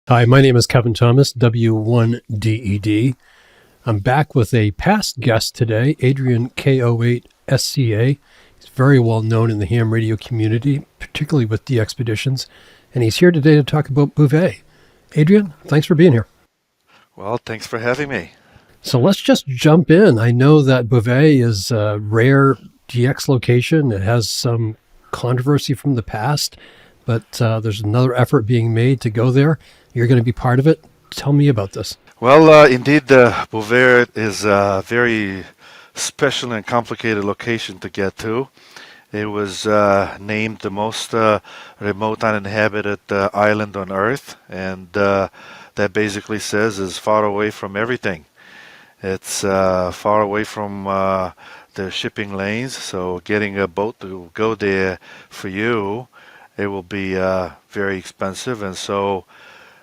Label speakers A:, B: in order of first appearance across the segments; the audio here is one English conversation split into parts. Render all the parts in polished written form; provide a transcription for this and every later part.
A: Hi, my name is Kevin Thomas, W1DED. I'm back with a past guest today, Adrian KO8SCA. He's very well known in the ham radio community, particularly with DXpeditions, and he's here today to talk about Bouvet. Adrian, thanks for being here.
B: Well, thanks for having me.
A: So let's just jump in. I know that Bouvet is a rare DX location. It has some controversy from the past, but there's another effort being made to go there. You're going to be part of it. Tell me about this.
B: Well, indeed, Bouvet is a very special and complicated location to get to. It was named the most remote uninhabited island on Earth, and that basically says is far away from everything. It's far away from the shipping lanes, so getting a boat to go there for you, it will be very expensive, and so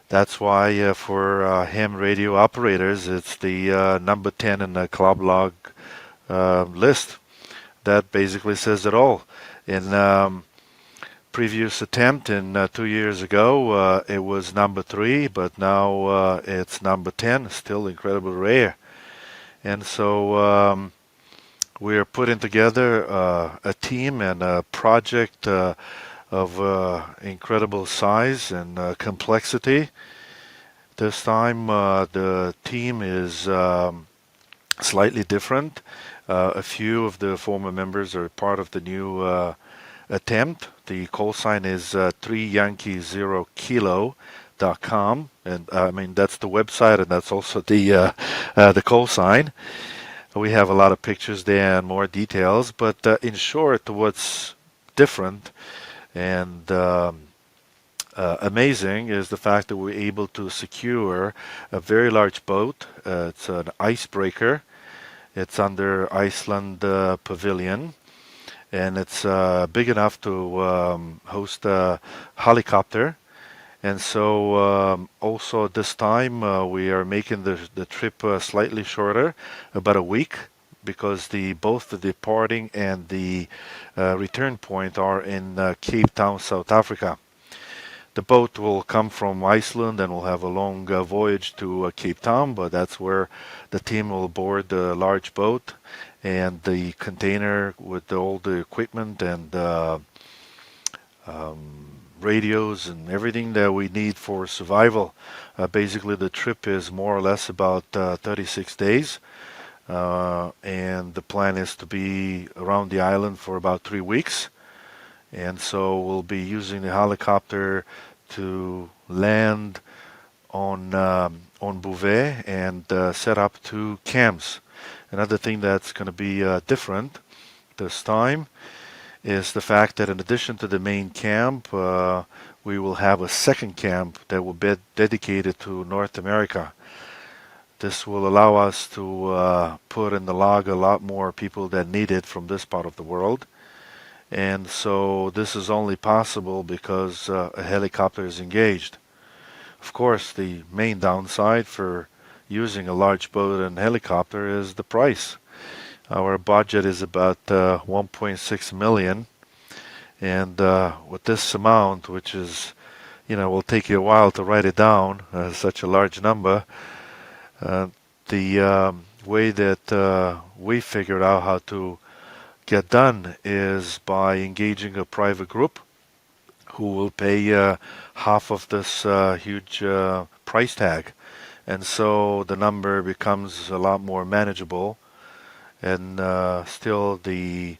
B: that's why for ham radio operators, it's the number 10 in the ClubLog list. That basically says it all. In previous attempt in 2 years ago, it was number 3, but now it's number 10, still incredibly rare. And so we're putting together a team and a project of incredible size and complexity. This time the team is slightly different. A few of the former members are part of the new attempt. The call sign is 3 Yankee 0 Kilo.com, and I mean that's the website, and that's also the call sign. We have a lot of pictures there and more details, but in short, what's different and amazing is the fact that we're able to secure a very large boat. It's an icebreaker. It's under Iceland Pavilion, and it's big enough to host a helicopter. And so also this time we are making the trip slightly shorter, about a week, because both the departing and the return point are in Cape Town, South Africa. The boat will come from Iceland and will have a long voyage to Cape Town, but that's where the team will board the large boat and the container with all the equipment and radios and everything that we need for survival. Basically, the trip is more or less about 36 days. And the plan is to be around the island for about 3 weeks. And so we'll be using the helicopter to land on Bouvet and set up 2 camps. Another thing that's going to be different this time is the fact that in addition to the main camp, we will have a second camp that will be dedicated to North America. This will allow us to put in the log a lot more people that need it from this part of the world. And so this is only possible because a helicopter is engaged. Of course, the main downside for using a large boat and helicopter is the price. Our budget is about 1.6 million. And with this amount, which is, will take you a while to write it down, such a large number, the way that we figured out how to get done is by engaging a private group who will pay half of this huge price tag. And so the number becomes a lot more manageable, and still the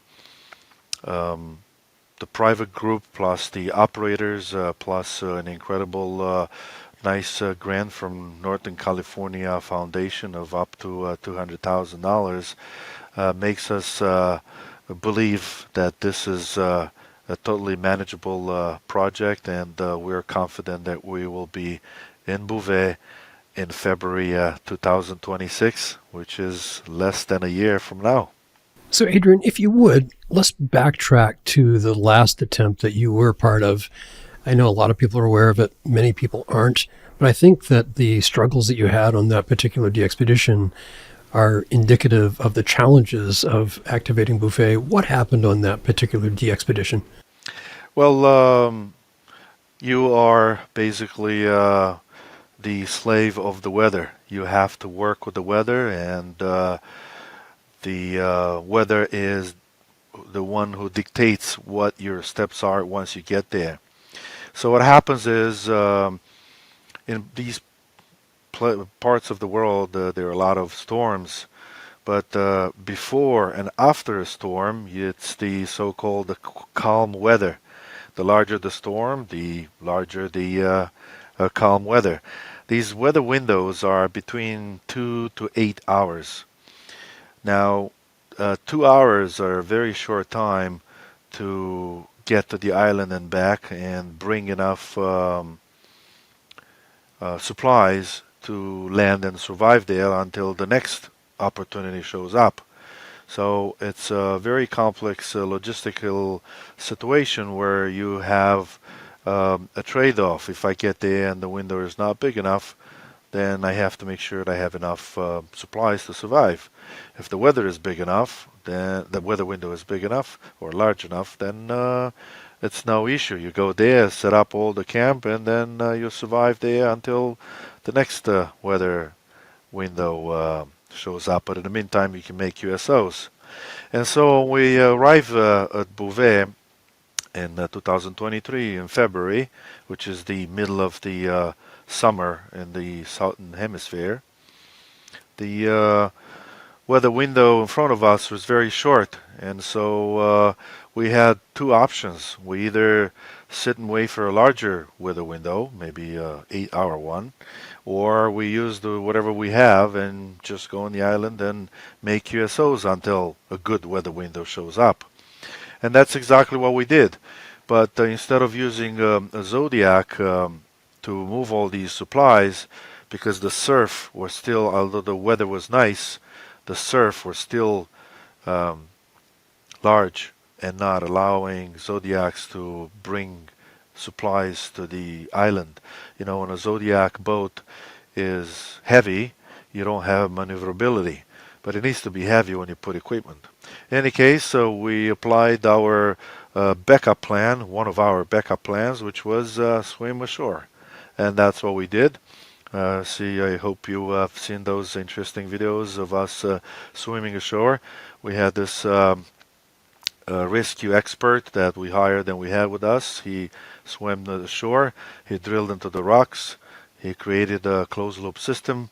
B: private group plus the operators plus an incredible nice grant from Northern California Foundation of up to $200,000 makes us believe that this is a totally manageable project, and we're confident that we will be in Bouvet in February 2026, which is less than a year from now.
A: So, Adrian, if you would, let's backtrack to the last attempt that you were part of. I know a lot of people are aware of it, many people aren't, but I think that the struggles that you had on that particular DXpedition are indicative of the challenges of activating Bouvet. What happened on that particular DXpedition?
B: Well, you are basically the slave of the weather. You have to work with the weather, and the weather is the one who dictates what your steps are once you get there. So what happens is in these parts of the world, there are a lot of storms, but before and after a storm, it's the so-called calm weather. The larger the storm, the larger the calm weather. These weather windows are between 2 to 8 hours. Now, 2 hours are a very short time to get to the island and back and bring enough supplies to land and survive there until the next opportunity shows up. So it's a very complex logistical situation where you have a trade-off. If I get there and the window is not big enough, then I have to make sure that I have enough supplies to survive. If the weather is big enough, then the weather window is big enough or large enough, then it's no issue. You go there, set up all the camp, and then you survive there until the next weather window shows up. But in the meantime, you can make QSOs. And so we arrive at Bouvet in 2023 in February, which is the middle of the summer in the southern hemisphere. The weather window in front of us was very short, and so we had two options. We either sit and wait for a larger weather window, maybe an 8-hour one, or we use whatever we have and just go on the island and make QSOs until a good weather window shows up. And that's exactly what we did. But instead of using a Zodiac to move all these supplies, because the surf was still, although the weather was nice, the surf was still large and not allowing Zodiacs to bring supplies to the island. You know, when a Zodiac boat is heavy, you don't have maneuverability, but it needs to be heavy when you put equipment. In any case, so we applied our backup plan, one of our backup plans, which was swim ashore. And that's what we did. I hope you have seen those interesting videos of us swimming ashore. We had this rescue expert that we hired and we had with us. He swam to the shore, he drilled into the rocks, he created a closed loop system,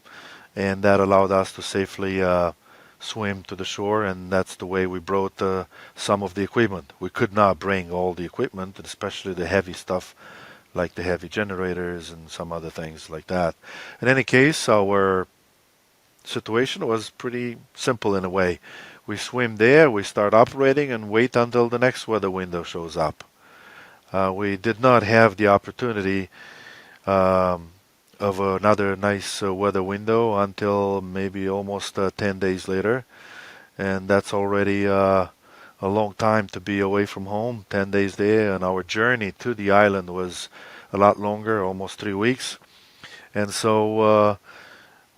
B: and that allowed us to safely swim to the shore, and that's the way we brought some of the equipment. We could not bring all the equipment, especially the heavy stuff like the heavy generators and some other things like that. In any case, our situation was pretty simple in a way. We swim there, we start operating, and wait until the next weather window shows up. We did not have the opportunity of another nice weather window until maybe almost 10 days later, and that's already a long time to be away from home, 10 days there, and our journey to the island was a lot longer, almost 3 weeks. And so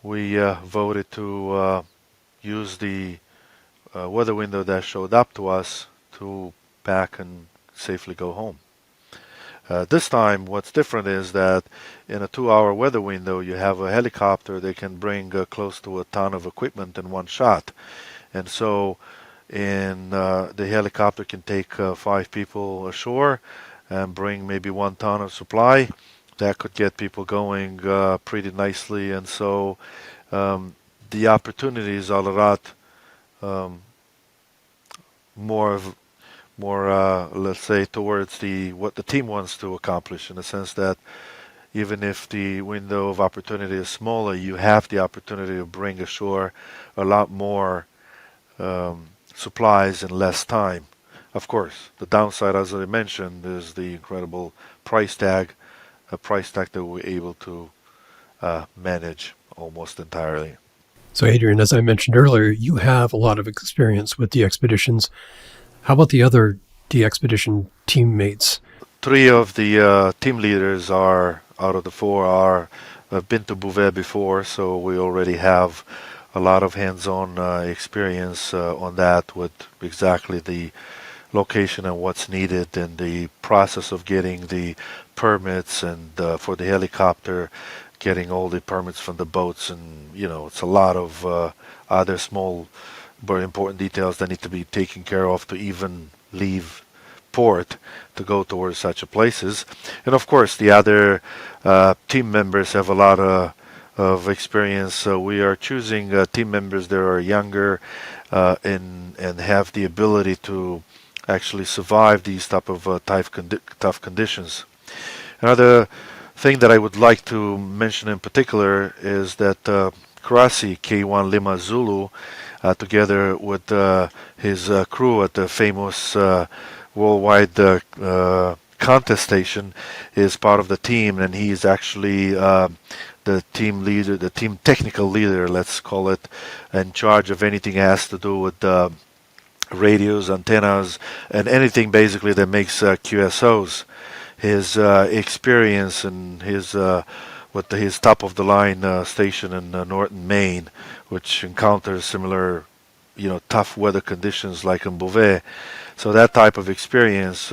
B: we voted to use the weather window that showed up to us to pack and safely go home. This time, what's different is that in a 2-hour weather window, you have a helicopter that can bring close to a ton of equipment in one shot. And so the helicopter can take 5 people ashore and bring maybe 1 ton of supply. That could get people going pretty nicely. And so the opportunities are a lot more, let's say, towards what the team wants to accomplish, in the sense that even if the window of opportunity is smaller, you have the opportunity to bring ashore a lot more supplies in less time. Of course, the downside, as I mentioned, is the incredible price tag, a price tag that we're able to manage almost entirely.
A: So, Adrian, as I mentioned earlier, you have a lot of experience with DXpeditions. How about the other DXpedition teammates?
B: 3 of the team leaders out of the 4 have been to Bouvet before, so we already have a lot of hands-on experience on that, with exactly the location and what's needed, and the process of getting the permits and for the helicopter, getting all the permits from the boats, and it's a lot of other small but important details that need to be taken care of to even leave port to go towards such a places. And of course, the other team members have a lot of experience. So we are choosing team members that are younger and have the ability to actually survive these type of tough conditions. Another thing that I would like to mention in particular is that Krasi K1 Lima Zulu, together with his crew at the famous worldwide contest station, is part of the team, and he is actually the team leader, the team technical leader, let's call it, in charge of anything that has to do with radios, antennas, and anything basically that makes QSOs. His experience and his with his top of the line station in Norton, Maine, which encounters similar, tough weather conditions like in Bouvet. So that type of experience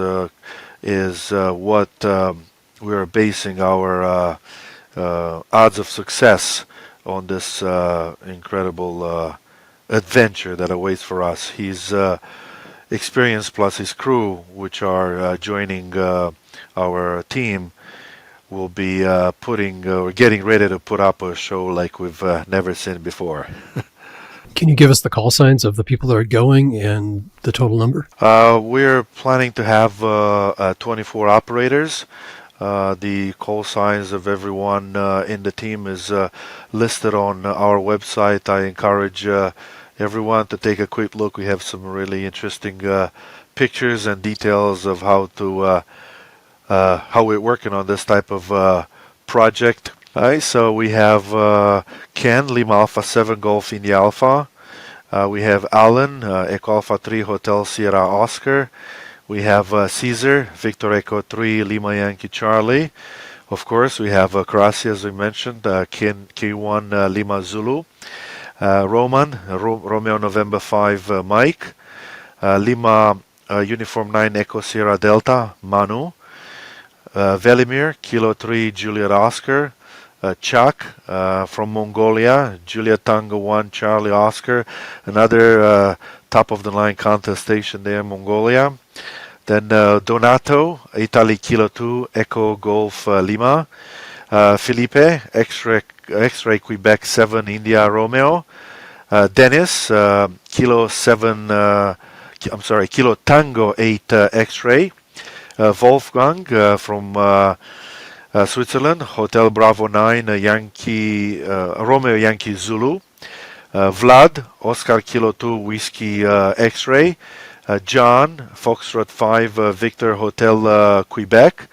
B: is what we are basing our odds of success on this incredible adventure that awaits for us. His experience plus his crew, which are joining our team, will be getting ready to put up a show like we've never seen before.
A: Can you give us the call signs of the people that are going and the total number?
B: We're planning to have 24 operators. The call signs of everyone in the team is listed on our website. I encourage everyone to take a quick look. We have some really interesting pictures and details of how we're working on this type of project. All right, so we have Ken, Lima Alpha 7 Golf India Alpha. We have Alan, Echo Alpha 3 Hotel Sierra Oscar. We have Caesar, Victor Echo 3 Lima Yankee Charlie. Of course, we have Krasi, as we mentioned, Ken K1 Lima Zulu. Roman, Romeo November 5 Mike. Lima Uniform 9 Echo Sierra Delta Manu. Velimir, Kilo 3 Juliet Oscar. Chuck from Mongolia, Juliet Tango 1 Charlie Oscar, another top of the line contest station there in Mongolia. Then Donato, Italy Kilo 2 Echo Golf Lima. Felipe, X-Ray Quebec 7 India Romeo. Dennis, Kilo Tango 8 X-Ray. Wolfgang from Switzerland, Hotel Bravo 9 Romeo Yankee Zulu. Vlad, Oscar Kilo 2 Whiskey X-Ray. John, Foxtrot 5 Victor Hotel Quebec.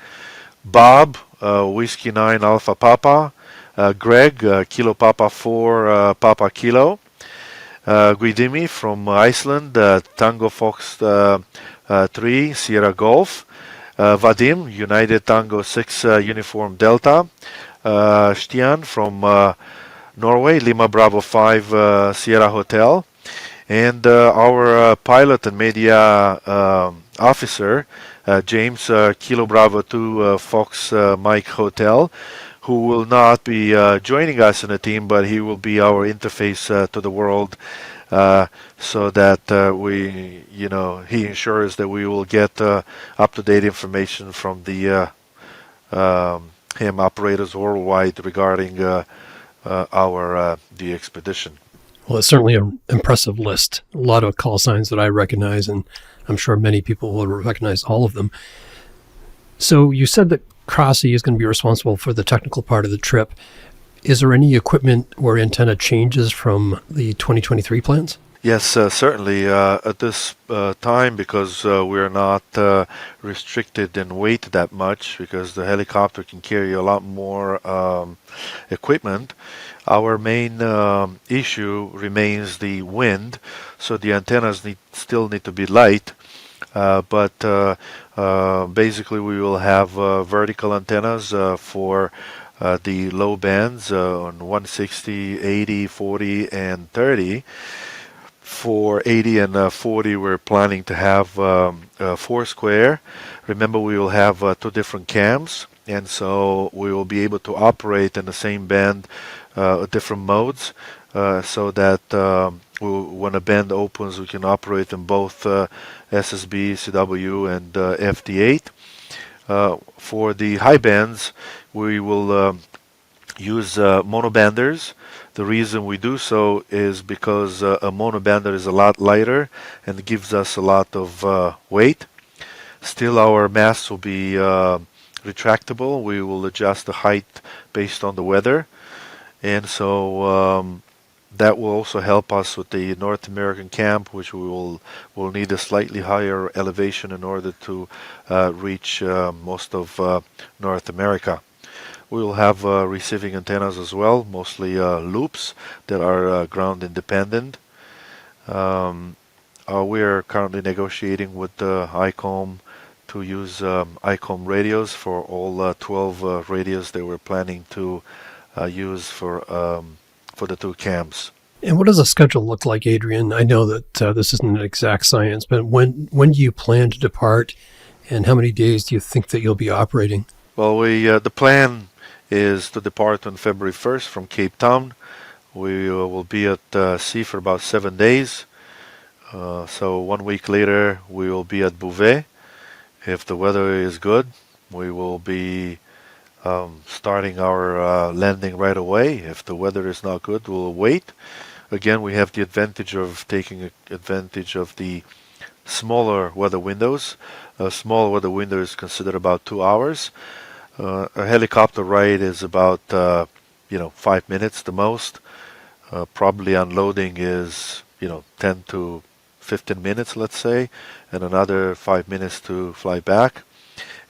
B: Bob, Whiskey 9 Alpha Papa. Greg, Kilo Papa 4 Papa Kilo. Guidimi from Iceland, Tango Fox 3 Sierra Golf. Vadim, United Tango 6 Uniform Delta. Stian from Norway, Lima Bravo 5 Sierra Hotel. And our pilot and media officer, James, Kilo Bravo 2 Fox Mike Hotel, who will not be joining us in the team, but he will be our interface to the world. So that he ensures that we will get up-to-date information from the ham operators worldwide regarding our DXpedition.
A: Well, it's certainly an impressive list. A lot of call signs that I recognize, and I'm sure many people will recognize all of them. So you said that Krasi is going to be responsible for the technical part of the trip. Is there any equipment or antenna changes from the 2023 plans?
B: Yes, certainly. At this time, because we're not restricted in weight that much, because the helicopter can carry a lot more equipment, our main issue remains the wind. So the antennas still need to be light. But basically, we will have vertical antennas for the low bands on 160, 80, 40, and 30. For 80 and 40, we're planning to have 4 square. Remember, we will have 2 different cams. and so we will be able to operate in the same band, different modes, so that when a band opens, we can operate in both SSB, CW, and FD8. For the high bands, we will use monobanders. The reason we do so is because a monobander is a lot lighter and gives us a lot of weight. Still, our masts will be retractable. We will adjust the height based on the weather, and so that will also help us with the North American camp, which will need a slightly higher elevation in order to reach most of North America. We will have receiving antennas as well, mostly loops that are ground independent. We are currently negotiating with ICOM to use ICOM radios for all 12 radios that we're planning to use for the two camps.
A: And what does a schedule look like, Adrian? I know that this isn't an exact science, but when do you plan to depart, and how many days do you think that you'll be operating?
B: Well, the plan is to depart on February 1st from Cape Town. We will be at sea for about 7 days. So 1 week later, we will be at Bouvet. If the weather is good, we will be starting our landing right away. If the weather is not good, we'll wait. Again, we have the advantage of taking advantage of the smaller weather windows. A small weather window is considered about 2 hours. A helicopter ride is about 5 minutes the most. Probably unloading is 10 to 15 minutes, let's say, and another 5 minutes to fly back.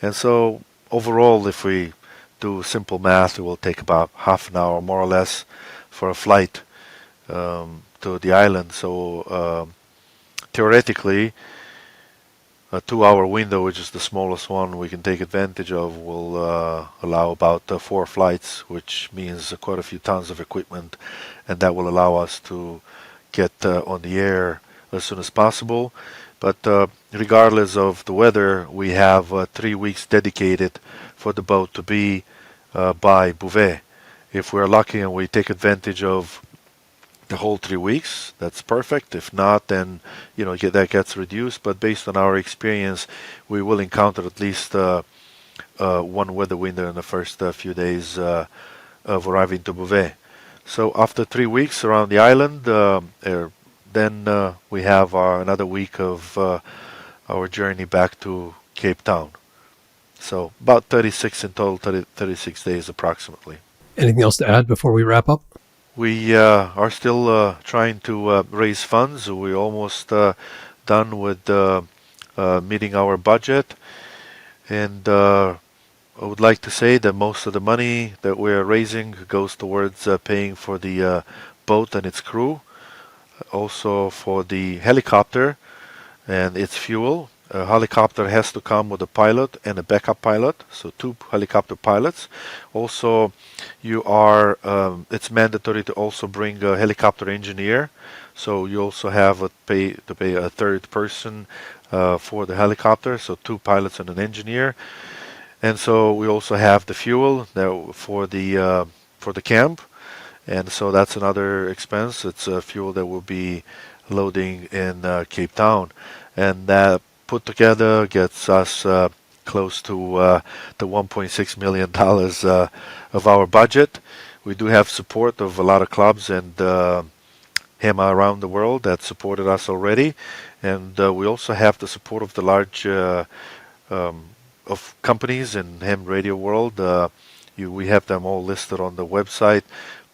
B: And so overall, if we do simple math, it will take about half an hour more or less for a flight to the island. So theoretically, a 2-hour window, which is the smallest one we can take advantage of, will allow about 4 flights, which means quite a few tons of equipment, and that will allow us to get on the air as soon as possible. But regardless of the weather, we have 3 weeks dedicated for the boat to be by Bouvet. If we're lucky and we take advantage of the whole 3 weeks, that's perfect. If not, then that gets reduced. But based on our experience, we will encounter at least one weather window in the first few days of arriving to Bouvet. So after 3 weeks around the island, then we have another week of our journey back to Cape Town. So about 36 in total, 36 days approximately.
A: Anything else to add before we wrap up?
B: We are still trying to raise funds. We're almost done with meeting our budget. And I would like to say that most of the money that we're raising goes towards paying for the boat and its crew, also for the helicopter and its fuel. A helicopter has to come with a pilot and a backup pilot, so 2 helicopter pilots. Also, it's mandatory to also bring a helicopter engineer, so you also have to pay a third person for the helicopter, so 2 pilots and an engineer. And so we also have the fuel for the camp, and so that's another expense. It's fuel that will be loading in Cape Town, and that put together gets us close to the $1.6 million of our budget. We do have support of a lot of clubs and HEMA around the world that supported us already, and we also have the support of the large of companies in hamradio world. We have them all listed on the website,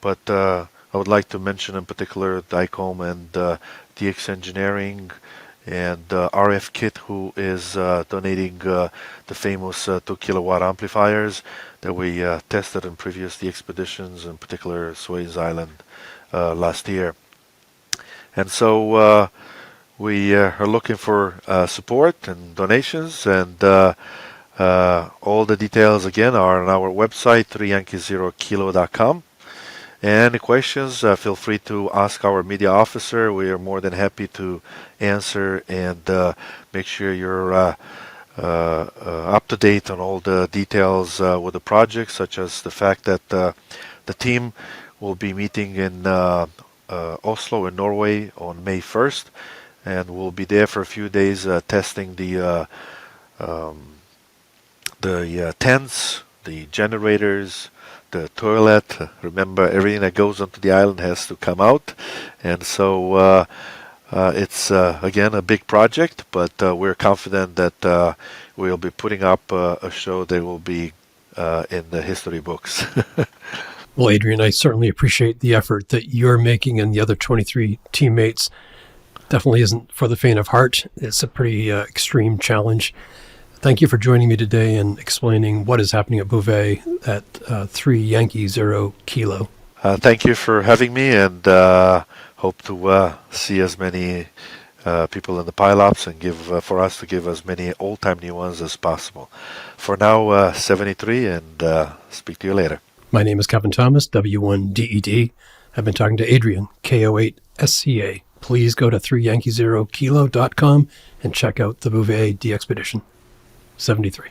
B: but I would like to mention in particular DICOM and DX Engineering and RF Kit, who is donating the famous 2 kilowatt amplifiers that we tested in previous DXpeditions, in particular Bouvet Island last year. And so we are looking for support and donations, and all the details again are on our website 3yankee0kilo.com. Any questions, feel free to ask our media officer. We are more than happy to answer and make sure you're up to date on all the details with the project, such as the fact that the team will be meeting in Oslo in Norway on May 1st, and we'll be there for a few days testing the tents, the generators, the toilet. Remember, everything that goes onto the island has to come out, and so it's again a big project, but we're confident that we'll be putting up a show that will be in the history books.
A: Well, Adrian, I certainly appreciate the effort that you're making, and the other 23 teammates. Definitely isn't for the faint of heart. It's a pretty extreme challenge. Thank you for joining me today and explaining what is happening at Bouvet at 3 Yankee 0 Kilo.
B: Thank you for having me, and hope to see as many people in the pileups and for us to give as many old-time new ones as possible. For now, 73, and speak to you later.
A: My name is Kevin Thomas, W1DED. I've been talking to Adrian KO8SCA. Please go to 3Yankee0Kilo.com and check out the Bouvet DXpedition. 73.